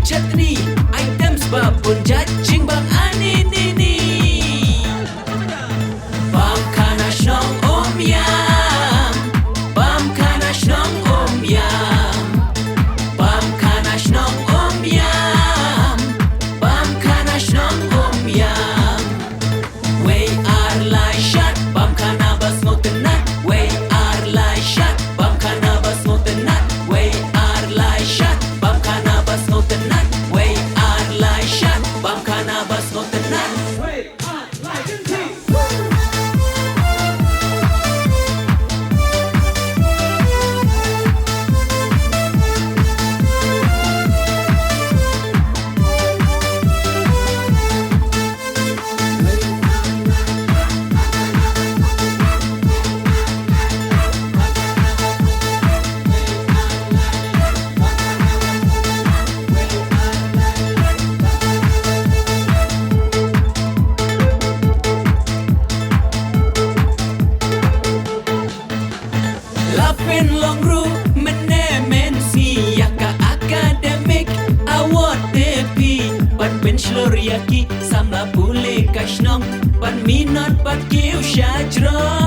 chutney, items babun judging bang ani nini. Bam Khana Shnong Umiam, Bam Khana Shnong Umiam, Bam Khana Shnong Umiam, Bam Khana Shnong Umiam. We are like Shad, Bam Khana bas motenat. We are like Shad, Bam Khana bas motenat. We are like Shad, Bam Khana bas motenat. We are like Shad, Bam Khana bas motenat. Lapin long ru menemen siaka akademik award tepi pan pensloriaki samla pule kashnong pan minat pat kiu shajra.